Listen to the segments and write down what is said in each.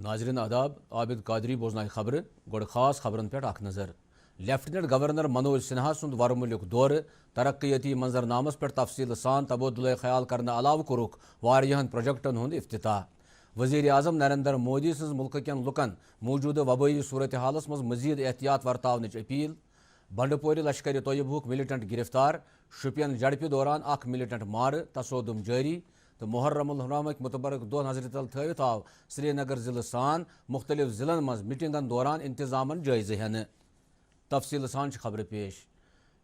ناظرین آداب عابد قادری بوزنائے خبر گوڑ خاص خبرن پہ اخ نظر لیفٹیننٹ گورنر منوج سنہا سند ورملیک دور ترقیتی منظر نامس پہ تفصیل سان تبادلہ خیال کرنے علاوہ کورک واریہن پروجیکٹن ہند افتتاح وزیر اعظم نریندر مودی سز ملک کین لکن موجودہ وبائی صورتحالس مز مزید احتیاط ورتاونچ اپیل بنڈپوری لشکر طیبہ ملٹنٹ گرفتار شپین جڑپہ دوران اخ ملٹنٹ مار تصودم جاری تو محرم الحرامک متبرک دہ نظر تل تھوت آو سری نگر ضلع سان مختلف ضلعن مز میٹنگن دوران انتظامن جائزہ ہینہ تفصیل سان خبر پیش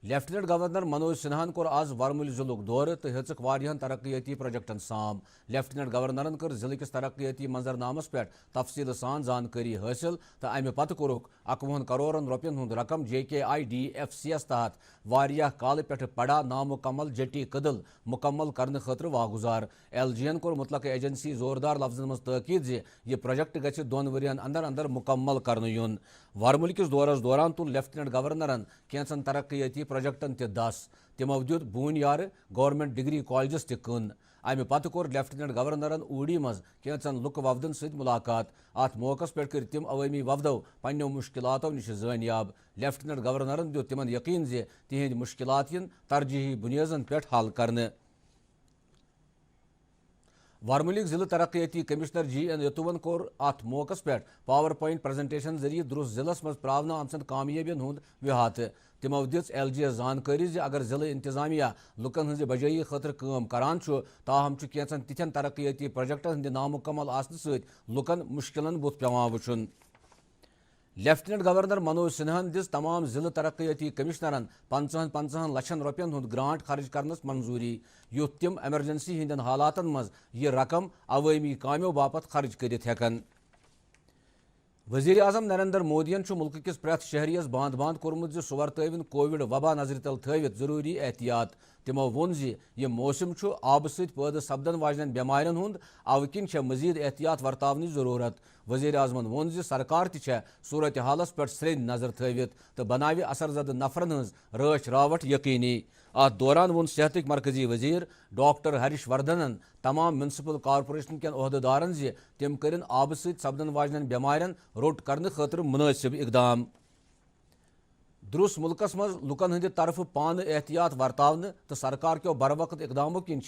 لیفٹیننٹ گورنر منوج سنہان کور آز ورمل ضلع دور تو ہیچک واریہن ترقیتی پروجیکٹن سام لیفٹیننٹ گورنرن کر ضلع کس ترقیتی منظر نامس پہ تفصیل سان زانکاری حاصل تو امہ پتہ کورک 51 کرورن روپین ہند رقم JKIDFC یس تحت واریاہ کال پہ پڑا نامکمل جٹی کدل مکمل کرنے خاطر واگزار LG ین کور متعلقہ ایجنسی زوردار لفظن مز تاکید زِ یہ پروجیکٹ گژھِ 2 ؤرین اندر اندر مکمل کرنے یون ورمل کس دورس دوران تل لیفٹیننٹ گورنرن کینژن ترقیتی پروجیکٹن تہ دس تمو دیت بون یار گورنمنٹ ڈگری کالجس تہ کن امہ پتہ کور لیفٹیننٹ گورنرن اوڑی مز کینژن لک وفدن ست ملاقات ات موقع پہ کر تم عوامی وفدو پنو مشکلاتو نش زانیاب لیفٹیننٹ گورنرن دیت تمن یقین زِ تہند مشکلات ین ترجیحی بنیادن پہ حل کرنے ورملک ضلع ترقیتی کمشنر GN یتون کور ات موقع پہ پاور پوائنٹ پریزنٹیشن ذریعہ درست ضلع مز پراون آمژن کامیابین ہند وحاتہ تمو دِژ LG یس زانکاری زِ اگر ضلع انتظامیہ لکن ہز بجائی خاطر کام کران تاہم کینژن تتھین ترقیتی پروجیکٹن ہند نامکمل آسن ست لکن مشکلن بت پیوان وچھن لیفٹیننٹ گورنر منوج سنہن دِژ تمام ضلع ترقیتی کمشنرن 55 لچھن روپین ہند گرانٹ خرچ کرنس منظوری یُتھ تم ایمرجنسی ہندین حالاتن مز یہ رقم عوامی کامیو باپت خرچ کرت ہیکن وزیر اعظم نریندر مودین ملک کس پریت شہریس باند باند کورمت زِ سہ ورتٲوِن کووڈ وبا نظر تل تھوت ضروری احتیاط تمو وون زِ یہ موسم آبہ ست پٲدٕ سپدن واجنین بیمارین ہند اوٕ کِنۍ چھےٚ مزید احتیاط ورتاونٕچ ضروٗرت وزیر اعظمن وون زِ سرکار تہِ چھےٚ صورت حالس پٮ۪ٹھ سرٛنۍ نظر تھٲوِتھ تہٕ بناوِ اثر زدٕ نفرن ہٕنٛز رٲچھ راوٹھ یقینی ات دوران وون صحتک مرکزی وزیر ڈاکٹر ہریش وردھنن تمام میونسپل کارپوریشن کین عہدیدارن زِ تم کرن آبہ ست سپدن واجنین بیمارین روٚٹ کرنہٕ خٲطرٕ مناسب اقدام درست ملکس مز لکن ہند طرف پانہ احتیاط ورتاونہ تو سرکار کیو بر وقت اقداموں کن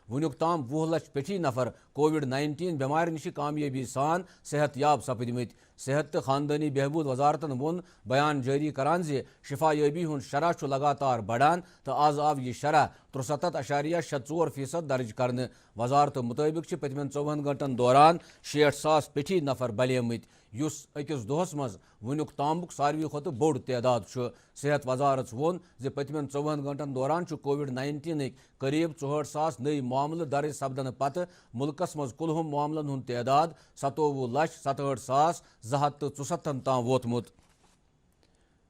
ونیک تام 20 لچھ پیٹھی نفر COVID-19 بیمار نش کامیابی سان صحت یاب سپدمت صحت تو خاندانی بہبود وزارتن وون بیان جاری کران زِ شفا یابی ہند شرح لگاتار بڑھان تو آز آو یہ شرح 63.64% درج کرنے وزارت مطابق پتمن 24 گھنٹن دوران 60,000 پیٹھی نفر بلیمت یس اکس دہس مز ونیک تامک ساروی کھت بوڑ تعداد صحت وزارت وون زِ پتمن 24 گھنٹن دوران COVID-19 قریب 64,000 نئی معاملہ درج سپدن پتہ ملکس مز کلہم معاملن ہند تعداد 27,67,267 تام ووتمت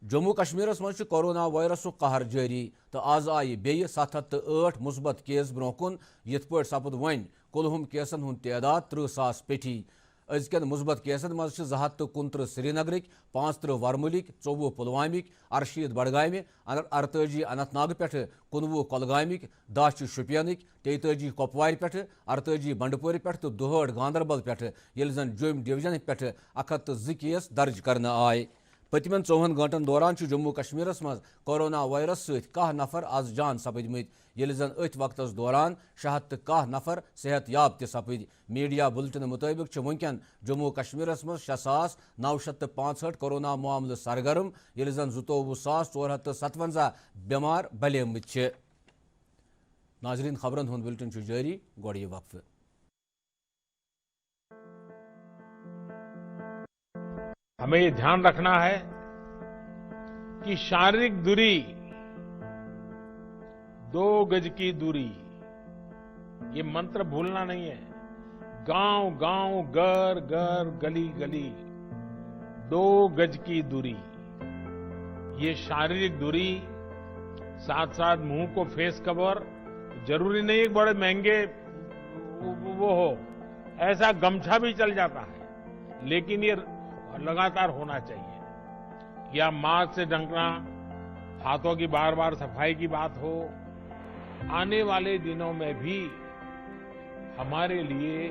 جموں کشمیرس مز کورونا وائرسک قہر جاری تو آز آئی بیٚیہِ 708 مثبت کیس برونٛہہ کُن یِتھ پٲٹھۍ سپُد وۄنۍ کلہم کیسن ہُنٛد تعداد 30,000 پیٹھی أزکٮ۪ن مثبت کیسن منٛز چھِ 229 سری نگرٕکۍ 35 ورمُلٕکۍ 24 پُلوامِکۍ 68 بڈگامہِ 48 اننت ناگ پٮ۪ٹھٕ 19 کۄلگامِکۍ 10 چھِ شُپینٕکۍ 43 کۄپوارِ پٮ۪ٹھٕ 48 بنڈپورِ پٮ۪ٹھٕ تہٕ 62 گاندربل پٮ۪ٹھٕ ییٚلہِ زن جوٚم ڈِوجن پٮ۪ٹھٕ 102 کیس درج کرنہٕ آے پٔتمٮ۪ن 24 گھنٹن دوران چھُ جموں کشمیرس منٛز کورونا وائرس سۭتۍ 10 نفر آز جان سپدمٕتۍ ییٚلہِ زن أتھۍ وقتس دوران 610 نفر صحت یاب تہِ سپٕدۍ میڈیا بلٹن مطٲبق چھِ وٕنکٮ۪ن جموں کشمیرس منٛز 6,965 کورونا معاملہٕ سرگرم ییٚلہِ زن 22,457 بیمار بلیمٕتۍ چھِ ناظرین خبرن ہُنٛد بلٹن چھُ جٲری گۄڈٕ یہِ وقفہٕ ہمیں یہ دھیان رکھنا ہے کہ شاریرک دوری 2 گز کی دوری یہ منتر بھولنا نہیں ہے گاؤں گاؤں گھر گھر گلی گلی 2 گز کی دوری یہ شاریرک دوری ساتھ ساتھ منہ کو فیس کور ضروری نہیں ہے بڑے مہنگے وہ ہو ایسا گمچھا بھی چل جاتا ہے لیکن یہ لگاتار ہونا چاہیے یا ماسک سے ڈھکنا ہاتھوں کی بار بار صفائی کی بات ہو آنے والے دنوں میں بھی ہمارے لیے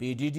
PDD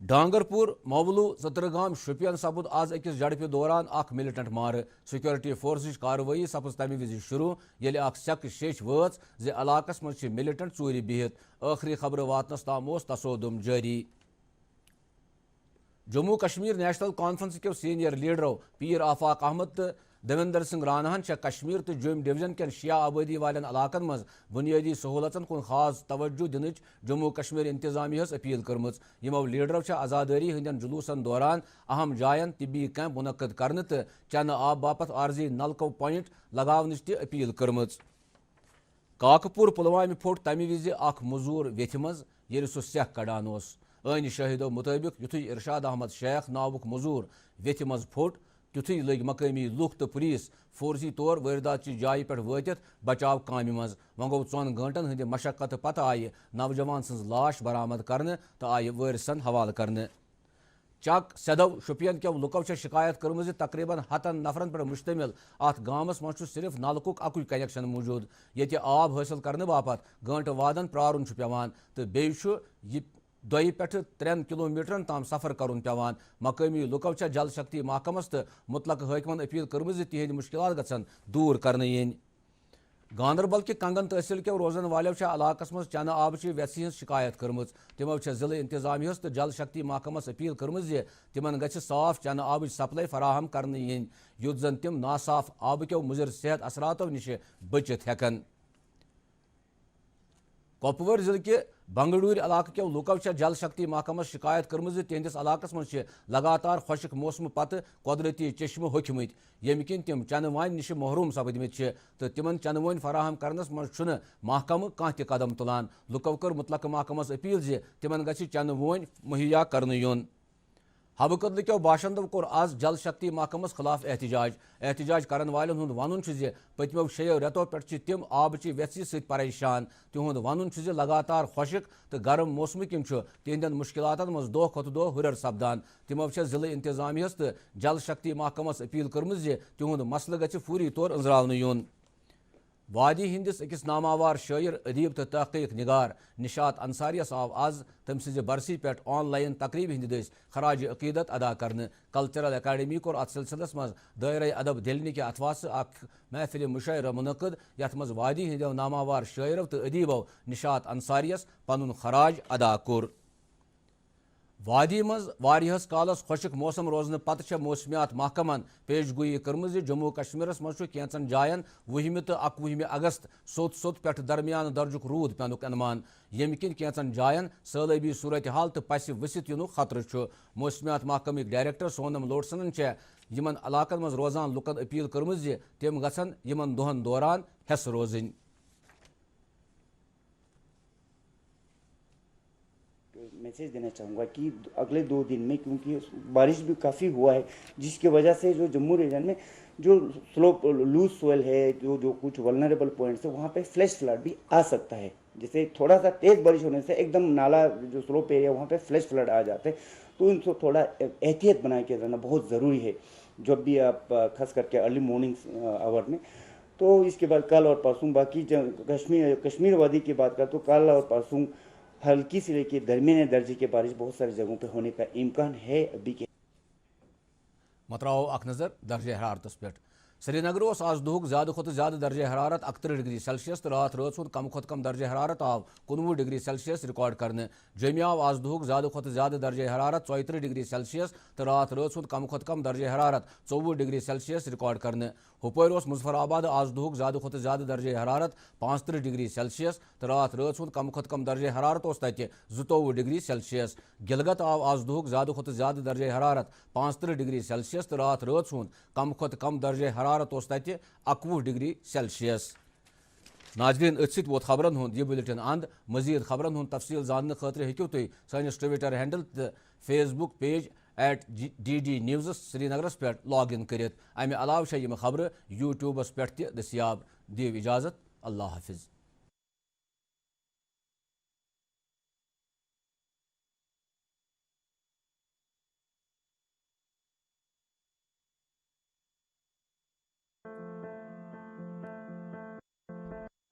ڈانگرپور مولو ژترگام شپین سپد آز أکس جھڑپہ دوران اخ ملٹنٹ مار سیکورٹی فورسچ کاروٲیی سپز تمہ وز شروع ییٚلہِ اکھ سیٚکہٕ شیٚچھ وٲژ زِ علاقس منٛز چھِ ملٹنٹ ژوٗرِ بِہِتھ ٲخری خبر واتنس تام اوس تصودم جٲری جموں کشمیر نیشنل کانفرنس کیو سینئر لیڈرو پیر آفاق احمد تو دیویندر سنگھ راناہن کشمیر تو جوم ڈویژن کین شیعہ آبادی والن علاقن مز بنیادی سہولتن کن خاص توجہ دنچ جموں کشمیر انتظامیہ اپیل کرمز یمو لیڈرو آزاداری ہندین جلوسن دوران اہم جائن طبی کیمپ منعقد کرنے تو چنہ آب باپت عارضی نلکو پوائنٹ لگاونچ تہ اپیل کرمز کاکپور پلوامہ پھوٹ تمہ وز اخ مزور ویتھ مز ییٚلہِ سہ سیکھ کڑان اوس عین شاہدو مطابق یتھُے ارشاد احمد شیخ ناوک مزور ویتھ مز پھوٹ تیُتھُے لٔگۍ مقٲمی لُکھ تہٕ پولیس فورسی طور وٲرۍدات چہِ جایہِ پٮ۪ٹھ وٲتِتھ بچاو کامہِ منٛز وۄنۍ گوٚو 4 گٲنٛٹن ہٕنٛدِ مشقت پتہٕ آیہِ نوجوان سٕنٛز لاش برآمد کرنہٕ تہٕ آیہِ وٲرثن حوالہٕ کرنہٕ چک سیدو شپین کیو لُکو چھےٚ شکایت کٔرمٕژ زِ تقریباً 100 نفرن پٮ۪ٹھ مشتمل اتھ گامس منٛز چھُ صرف نلکُک اکُے کنیکشن موٗجوٗد ییٚتہِ آب حٲصِل کرنہٕ باپتھ گٲنٛٹہٕ وادن پرٛارُن چھُ پیوان تہٕ بیٚیہِ چھُ یہِ 2 پٮ۪ٹھ 3 کلومیٹرن تام سفر کرُن پیوان مقٲمی لُکو چھےٚ جل شکتی محکمس تہٕ مُتلقہٕ حٲکمن اپیل کٔرمٕژ زِ تِہنٛدۍ مُشکلات گژھن دوٗر کرنہٕ یِنۍ گاندربل کہِ کنگن تحصیل کیو روزن والو علاقس مز چنہ آبچہ ویژھِ ہٕنٛز شکایت کٔرمٕژ تمو ضلع انتظامیہ تہٕ جل شکتی محکمس اپیل کٔرمٕژ زِ تمن گژھِ صاف چنہ آبٕچ سپلاے فراہم کرنہٕ یِنۍ یُتھ زن تِم ناصاف آبہٕ کیو مُضر صحت اثراتو نِش بٔچِتھ ہٮ۪کن کۄپوور ضلع کہِ بنگڈوٗرۍ علاقہٕ کیو لُکو چھےٚ جل شکتی محکمس شکایت کٔرمٕژ زِ تِہنٛدِس علاقس منٛز چھِ لگاتار خۄشک موسمہٕ پتہٕ قۄدرٔتی چشمہٕ ہوٚکھمٕتۍ ییٚمہِ کِنۍ تِم چنہٕ وانہِ نِش محروٗم سپدمٕتۍ چھِ تہٕ تِمن چنہٕ وٲنۍ فراہم کرنس منٛز چھُنہٕ محکمہٕ کانٛہہ تہِ قدم تُلان لُکو کٔر مُتلقہٕ محکمس اپیل زِ تِمن گژھِ چنہٕ وٲنۍ مُہیا کرنہٕ یُن حبہٕ کدلہٕ کیو باشندو کوٚر آز جل شکتی محکمس خلاف احتجاج کرن والٮ۪ن ہُنٛد ونُن چھُ زِ پٔتمیو 6 رٮ۪تو پٮ۪ٹھ چھِ تِم آبچہِ ویژھِ سۭتۍ پریشان تِہُنٛد ونُن چھُ زِ لگاتار خۄشک تہٕ گرم موسمہٕ کِنۍ چھُ تِہنٛدٮ۪ن مُشکلاتن منٛز دۄہ کھۄتہٕ دۄہ ہُرٮ۪ر سپدان تِمو چھےٚ ضلع انتظامیہس تہٕ جل شکتی محکمس اپیل کٔرمٕژ زِ تِہُنٛد مسلہٕ گژھِ فوری طور أنٛزراونہٕ یُن وادی ہندس أکِس ناماوار شٲعر ادیب تہٕ تحقیق نگار نشات انصاریس آو آز تٔمۍ سٕنٛزِ برسی پٮ۪ٹھ آن لاین تقریٖبہِ ہِنٛدِ دٔسۍ خراج عقیدت ادا کرنہٕ کلچرل اکیڈمی کوٚر اتھ سلسلس منٛز دٲیرے ادب دِلنہِ کہِ اتھواسہٕ اکھ محفلہِ مُشٲعرٕ مُنعقد یتھ منٛز وادی ہٕنٛدیو ناماوار شٲعرو تہٕ ادیبو نشات انصاریس پنُن خراج ادا کوٚر وادی منٛز واریاہس کالس خۄشک موسم روزنہٕ پتہٕ چھےٚ موسمیات محکمن پیش گویی کٔرمٕژ زِ جموں کشمیرس منٛز چھُ کینٛژن جاین 20 تہٕ 21 اگست سوٚت پٮ۪ٹھ درمیانہٕ درجُک روٗد پینُک انمان ییٚمہِ کِنۍ کینٛژن جاین سٲلٲبی صوٗرتحال تہٕ پسہِ ؤسِتھ یِنُک خطرٕ چھُ موسمیات محکمٕکۍ ڈائریکٹر سونم لوٹسنن چھےٚ یِمن علاقن منٛز روزان لُکن اپیل کٔرمٕژ زِ تِم گژھن یِمن دۄہن دوران ہٮ۪سہٕ روزٕنۍ میسیج دینا چاہوں گا کہ اگلے 2 دن میں کیونکہ بارش بھی کافی ہوا ہے جس کی وجہ سے جو جموں ریجن میں جو سلوپ لوز سوئل ہے جو کچھ ولنریبل پوائنٹس ہے وہاں پہ فلیش فلڈ بھی آ سکتا ہے جیسے تھوڑا سا تیز بارش ہونے سے ایک دم نالا جو سلوپ ایریا وہاں پہ فلیش فلڈ آ جاتے ہیں تو ان کو تھوڑا احتیاط بنا کے رہنا بہت ضروری ہے جب بھی آپ خاص کر کے ارلی مارننگ آور میں تو اس کے بعد کل اور پرسوں باقی کشمیر وادی کی بات کریں تو کل اور پرسوں ہلکی سے لے کے درمیانے درجے کی بارش بہت ساری جگہوں پہ ہونے کا امکان ہے ابھی کے متراو اخ نظر درجہ حرارتس پہ سری نگر آز دہک زیادہ کھت زیادہ درجہ حرارت 31 ڈگری سیلسیس تو رات رٲژ ہُنٛد کم کھۄتہٕ کم درجہ حرارت آو 19 ڈگری سیلسیس ریکارڈ کرنے جوٚمہِ آو آز دہک زیادہ کھۄتہٕ زیادہ درجہ حرارت 34 ڈگری سیلسیس تو رات رٲژ ہُنٛد کم کھۄتہٕ کم درجہ حرارت 24 ڈگری سیلسیس ریکارڈ کرنے ہُپٲرۍ اوس مظفر آباد آز دہک زیادہ کھۄتہٕ زیادہ درجہ حرارت 35 ڈگری سیلسیس تو رات رٲژ ہُنٛد کم کھۄتہٕ کم درجہ حرارت اوس تتہِ 22 ڈگری سیلسیس گلگت آو آز دہک زیادہ کھۄتہٕ زیادہ درجہ حرارت 35 ڈگری سیلسیس تو رات رٲژ ہُنٛد کم کھۄتہٕ کم درجہ حرارت اوس تتہِ 21 ڈگری سیلسیس ناظرین اتھ سۭتۍ ووت خبرن ہُنٛد یہِ بُلٹن اند مزید خبرن ہُنٛد تفصیل زاننہٕ خٲطرٕ ہیٚکِو تُہۍ سٲنِس ٹویٹر ہینڈل تہٕ Facebook page @DD News سری نگرس پٮ۪ٹھ لاگ اِن کٔرِتھ امہِ علاوٕ چھےٚ یِم خبرٕ یوٗٹیوٗبس پٮ۪ٹھ تہِ دٔستیاب دِیِو اجازت اللہ حافظ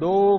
2